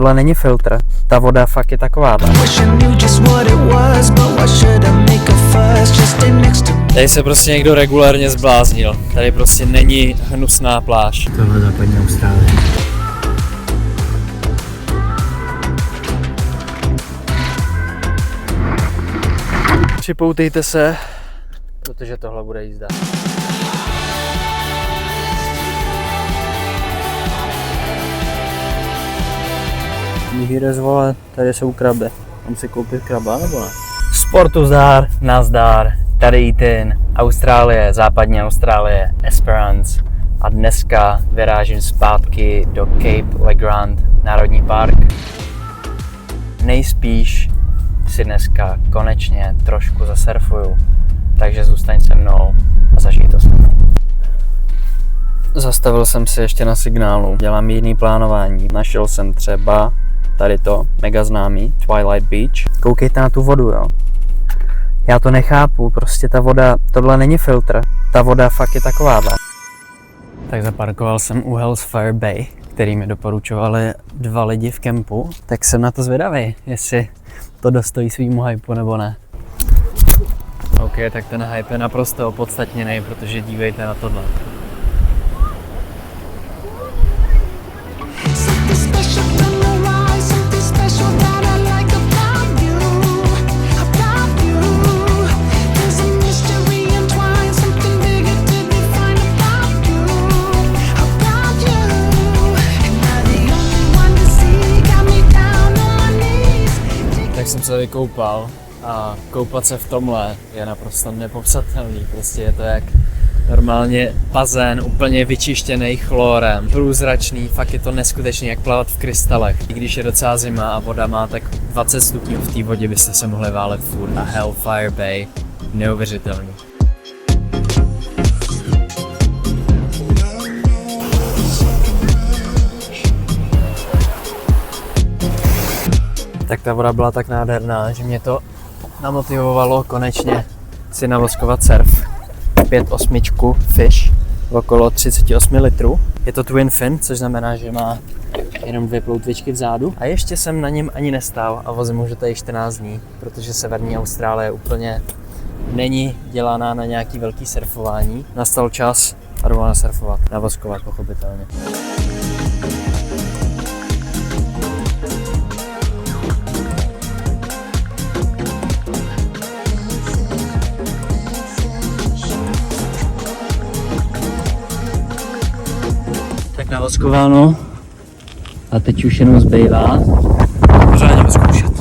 Tohle není filtr, ta voda fakt je taková. Tady se prostě někdo regulárně zbláznil. Tady prostě není hnusná pláž. Tohle je západní Austrálie. Připoutejte se, protože tohle bude jízda. Mihírez, vole, tady jsou kraby. Mám si koupit kraba, nebo ne? Sportu zdar, nazdar, tady Ethan, Austrálie, západní Austrálie, Esperance. A dneska vyrážím zpátky do Cape Legrand Národní park. Nejspíš si dneska konečně trošku zasurfuju, takže zůstaň se mnou a zažij to se mnou. Zastavil jsem se ještě na signálu, dělám jiný plánování. Našel jsem třeba tady to, mega známý, Twilight Beach. Koukejte na tu vodu, jo. Já to nechápu, prostě ta voda, tohle není filtr, ta voda fakt je takováhle. Tak zaparkoval jsem u Hellfire Bay, který mi doporučovali 2 lidi v kempu, tak jsem na to zvědavý, jestli to dostojí svýmu hypeu nebo ne. OK, tak ten hype je naprosto opodstatněný, protože dívejte na tohle. Tak jsem se vykoupal a koupat se v tomhle je naprosto nepopsatelný. Prostě je to jak normálně bazén, úplně vyčištěný chlorem, průzračný, fakt je to neskutečný, jak plavat v krystalech. I když je docela zima a voda má tak 20 stupňů, v té vodě byste se mohli válet furt. A Hellfire Bay, neuvěřitelný. Tak ta voda byla tak nádherná, že mě to namotivovalo konečně si navoskovat surf. 5.8 fish, okolo 38 litrů. Je to twin fin, což znamená, že má jenom 2 ploutvičky vzadu. A ještě jsem na něm ani nestál a vozím už tady 14 dní, protože severní Austrálie úplně není dělaná na nějaký velký surfování. Nastal čas a jdu nasurfovat, navoskovat pochopitelně. Navoskováno a teď už jenom zbývá pořádně vyzkoušet.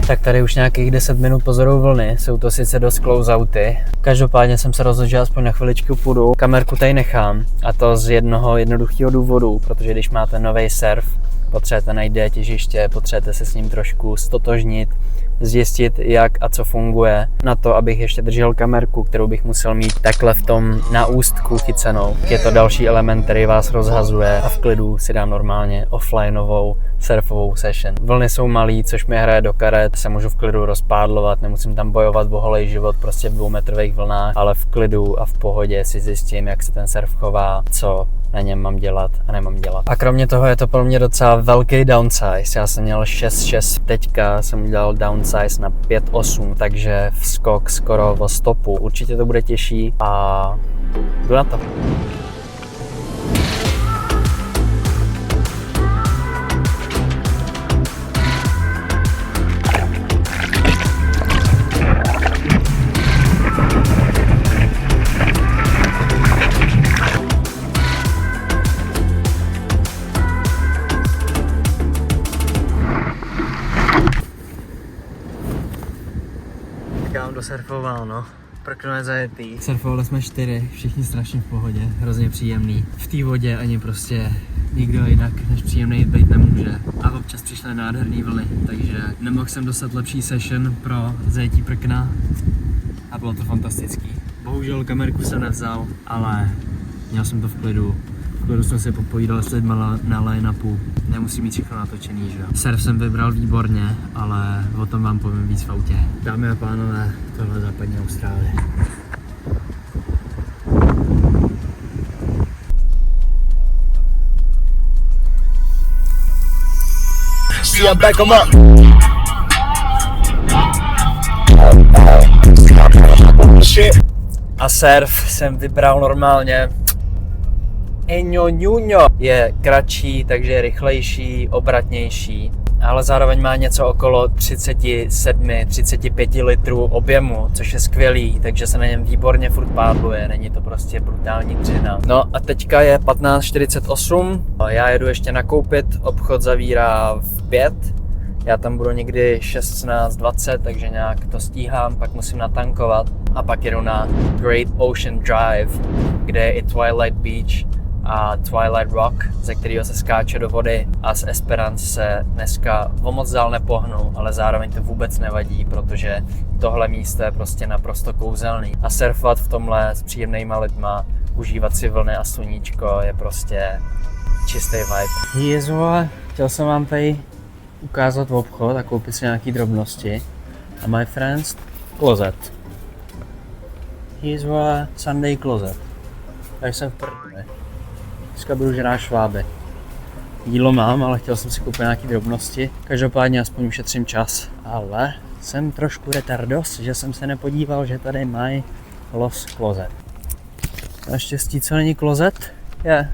Tak tady už nějakých 10 minut pozoruju vlny, jsou to sice dost close-outy. Každopádně jsem se rozhodl, že aspoň na chviličku půjdu. Kamerku tady nechám a to z jednoho jednoduchého důvodu, protože když máte nový surf, potřebujete najít těžiště, potřebujete se s ním trošku stotožnit, zjistit, jak a co funguje. Na to, abych ještě držel kamerku, kterou bych musel mít takhle v tom na ústku chycenou. Je to další element, který vás rozhazuje a v klidu si dám normálně offlineovou surfovou session. Vlny jsou malý, což mi hraje do karet, se můžu v klidu rozpádlovat, nemusím tam bojovat o holej život prostě v 2metrových vlnách, ale v klidu a v pohodě si zjistím, jak se ten surf chová, co na něm mám dělat a nemám dělat. A kromě toho je to pro mě docela velký downsize. Já jsem měl 6.6, teďka jsem udělal downsize na 5.8, takže skok skoro o stopu. Určitě to bude těžší a jdu na to. Dosurfoval, no. Prkno zajetý. Surfovali jsme 4, všichni strašně v pohodě, hrozně příjemný. V té vodě ani prostě nikdo jinak než příjemný být nemůže. A občas přišly nádherný vlny, takže nemohl jsem dostat lepší session pro zajetí prkna a bylo to fantastický. Bohužel kamerku jsem nevzal, ale měl jsem to v klidu Skoro jsem si popovídal s lidma na line-upu. Nemusím mít všechno natočený, že jo. Surf jsem vybral výborně, ale o tom vám povím víc v autě. Dámy a pánové, tohle je západní Austrálie. See, I'm back, I'm up. A surf jsem vybral normálně. Je kratší, takže je rychlejší, obratnější, ale zároveň má něco okolo 37-35 litrů objemu, což je skvělý, takže se na něm výborně furt pádluje, není to prostě brutální dřina. No a teďka je 15:48, já jedu ještě nakoupit, obchod zavírá v 5, já tam budu někdy 16:20, takže nějak to stíhám, pak musím natankovat a pak jedu na Great Ocean Drive, kde je i Twilight Beach a Twilight Rock, ze kterého se skáče do vody, a z Esperance se dneska o moc dál nepohnu, ale zároveň to vůbec nevadí, protože tohle místo je prostě naprosto kouzelný. A surfovat v tomhle s příjemnýma lidma, užívat si vlny a sluníčko je prostě čistý vibe. Jezové, chtěl jsem vám tady ukázat obchod a koupit si nějaký drobnosti. A my friends, closet. Jezové Sunday closet. Takže jsem v prdeli. Dneska budu žrát šváby. Jídlo mám, ale chtěl jsem si koupit nějaký drobnosti. Každopádně aspoň ušetřím čas. Ale jsem trošku retardos, že jsem se nepodíval, že tady mají Los Closet. Naštěstí, co není klozet, je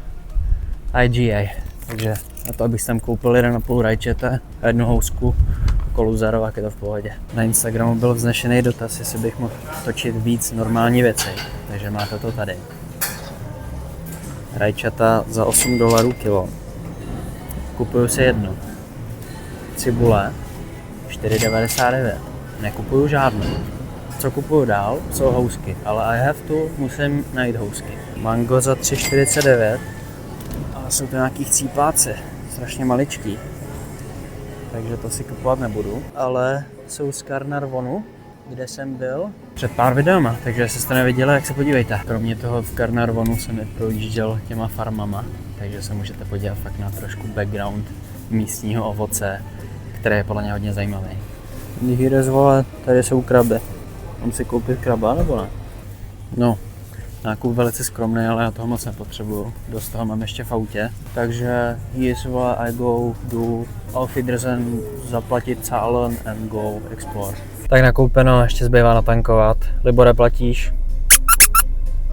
IGA. Takže na to, abych tam koupil 1,5 rajčete a 1 housku okolo Zarova, je to v pohodě. Na Instagramu byl vznešený dotaz, jestli bych mohl točit víc normální věci. Takže máte to tady. Rajčata za $8 kilo. Kupuju si jedno. Cibule 4,99. Nekupuju žádnou. Co kupuju dál, jsou housky, ale I have to, musím najít housky. Mango za 3,49. Ale jsou to nějaký chcípáci, strašně maličký. Takže to si kupovat nebudu. Ale jsou z Carnarvonu, kde jsem byl před pár videama, takže jestli jste neviděli, jak se podívejte. Kromě toho v Carnarvonu jsem i projížděl těma farmama, takže se můžete podívat fakt na trošku background místního ovoce, které je podle mě hodně zajímavý. Díky zvole, tady jsou kraby. Mám si koupit kraba nebo ne? No, nákup velice skromný, ale já toho moc nepotřebuju. Dost toho mám ještě v autě. Takže jízva, I go, do auf Wiedersehen, zaplatit zahlen and go explore. Tak nakoupeno, ještě zbývá natankovat. Libore, platíš?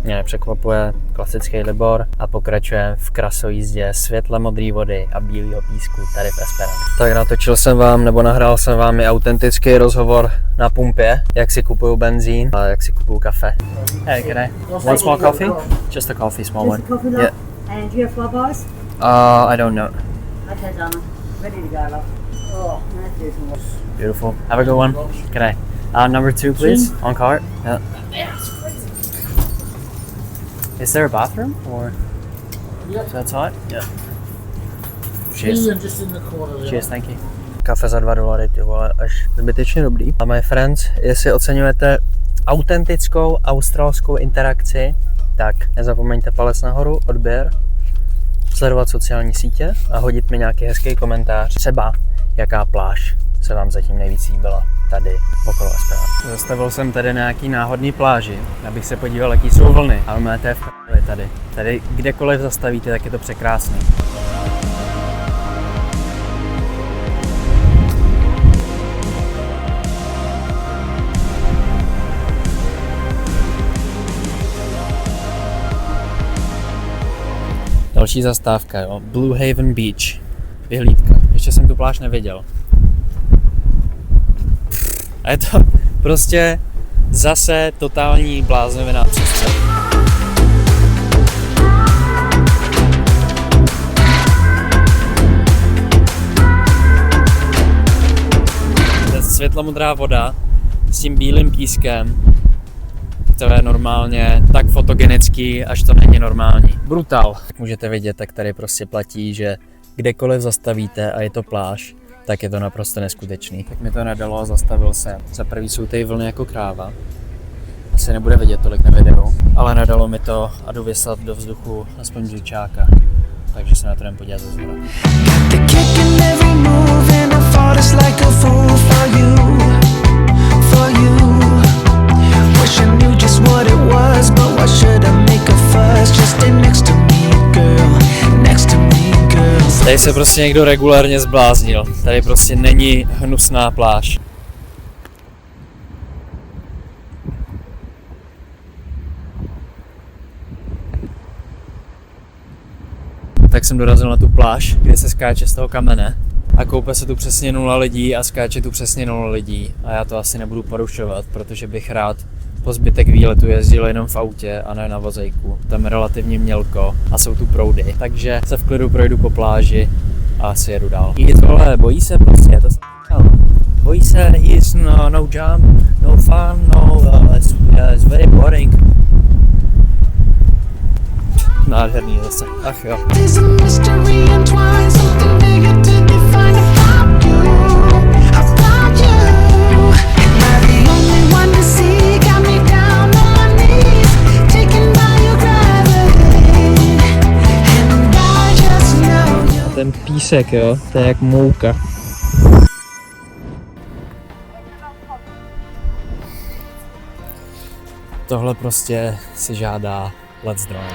Mě nepřekvapuje, klasický Libor, a pokračujeme v krasojízdě světle modré vody a bílého písku tady v Esperance. Tak natočil jsem vám, nebo nahrál jsem vám i autentický rozhovor na pumpě, jak si kupuju benzín a jak si kupuju kafe. Hey, can I? One small coffee? Just a coffee, small one. Just a coffee, Yeah. And do you have flop ice? I don't know. Okay, darling. Ready to go, love. Oh, that's beautiful. Beautiful. Have a good one. Can I? Number 2, please. On cart. Yeah. Is there a bathroom or? Yep. Is that outside? Yeah. Cheers. Just in the corner. Cheers, thank you. Kafe za $2, ty vole, až zbytečně dobrý. A my friends, jestli oceňujete autentickou australskou interakci, tak nezapomeňte palec nahoru, odběr, sledovat sociální sítě a hodit mi nějaký hezký komentář. Třeba jaká pláž se vám zatím nejvíc líbila tady okolo Esperance. Zastavil jsem tady na nějaký náhodný pláži, abych se podíval, jaký jsou vlny. Ale máte v tady. Tady kdekoliv zastavíte, tak je to překrásný. Další zastávka, jo. Blue Haven Beach. Vyhlídka. Ještě jsem tu pláž neviděl. A je to prostě zase totální bláznovina přestřel. Ta světlomodrá voda s tím bílým pískem, to je normálně tak fotogenický, až to není normální. Brutál. Můžete vidět, tak tady prostě platí, že kdekoliv zastavíte a je to pláž, tak je to naprosto neskutečný. Tak mi to nedalo a zastavil jsem. Za prvý jsou tady vlny jako kráva. Asi nebude vidět tolik na videu, ale nedalo mi to a jdu vyslat do vzduchu aspoň břičáka. takže se na to jdem podívat ze zhora. The kick in every move and I fought us like a fool for you, for you. Wish I knew just what it was, but why should I make a fuss? Just stay next to me, girl, next to me, girl. Tady se prostě někdo regulárně zbláznil. Tady prostě není hnusná pláž. Tak jsem dorazil na tu pláž, kde se skáče z toho kamene a koupe se tu přesně 0 lidí a skáče tu přesně 0 lidí a já to asi nebudu porušovat, protože bych rád po zbytek výletu jezdil jenom v autě a ne na vozejku. Tam je relativně mělko a jsou tu proudy, takže se v klidu projdu po pláži a asi jedu dál. Tohle bojí se prostě, to bojí se, is no jump, no fun, no, it's very boring. Nádherný zase, ach jo. There's a mystery entwined, something bigger to define about you, about you. Am I the only one to see? Got me down on my knees, taken by your gravity, and I just know you. Ten písek, jo, to je jak mouka. Tohle prostě si žádá let's drone.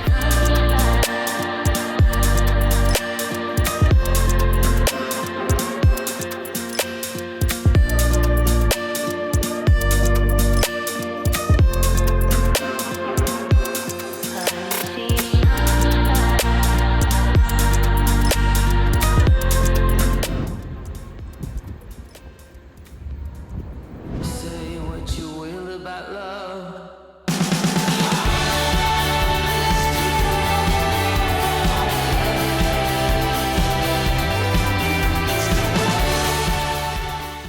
Say what you will about love.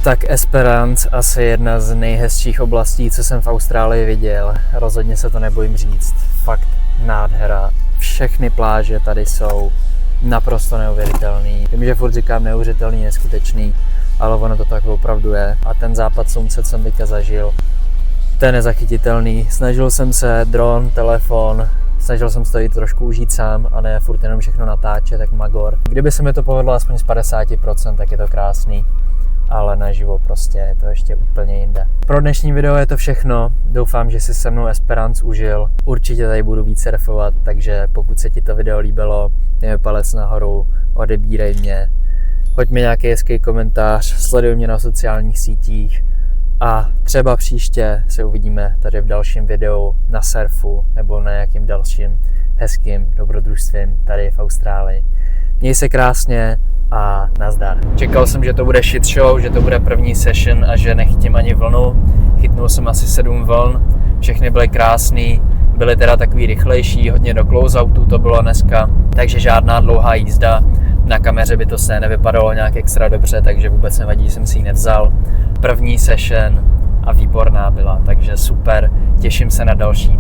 Tak Esperance asi jedna z nejhezčích oblastí, co jsem v Austrálii viděl. Rozhodně se to nebojím říct. Fakt nádhera. Všechny pláže tady jsou naprosto neuvěřitelný. Vím, že furt říkám neuvěřitelný, neskutečný, ale ono to tak opravdu je. A ten západ slunce, co jsem teďka zažil, ten je nezachytitelný. Snažil jsem se dron, telefon, snažil jsem se to jít trošku užít sám a ne furt jenom všechno natáčet, tak magor. Kdyby se mi to povedlo aspoň z 50%, tak je to krásný. Ale naživo prostě je to ještě úplně jinde. Pro dnešní video je to všechno. Doufám, že si se mnou Esperance užil. Určitě tady budu víc surfovat, takže pokud se ti to video líbilo, dej mi palec nahoru, odebírej mě, hoď mi nějaký hezký komentář, sleduj mě na sociálních sítích a třeba příště se uvidíme tady v dalším videu na surfu nebo na nějakým dalším hezkým dobrodružstvím tady v Austrálii. Měj se krásně a nazdar. Čekal jsem, že to bude shit show, že to bude první session a že nechytím ani vlnu. Chytnul jsem asi 7 vln, všechny byly krásný, byly teda takový rychlejší, hodně do closeoutu to bylo dneska, takže žádná dlouhá jízda. Na kameře by to se nevypadalo nějak extra dobře, takže vůbec nevadí, jsem si ji nevzal. První session a výborná byla, takže super, těším se na další.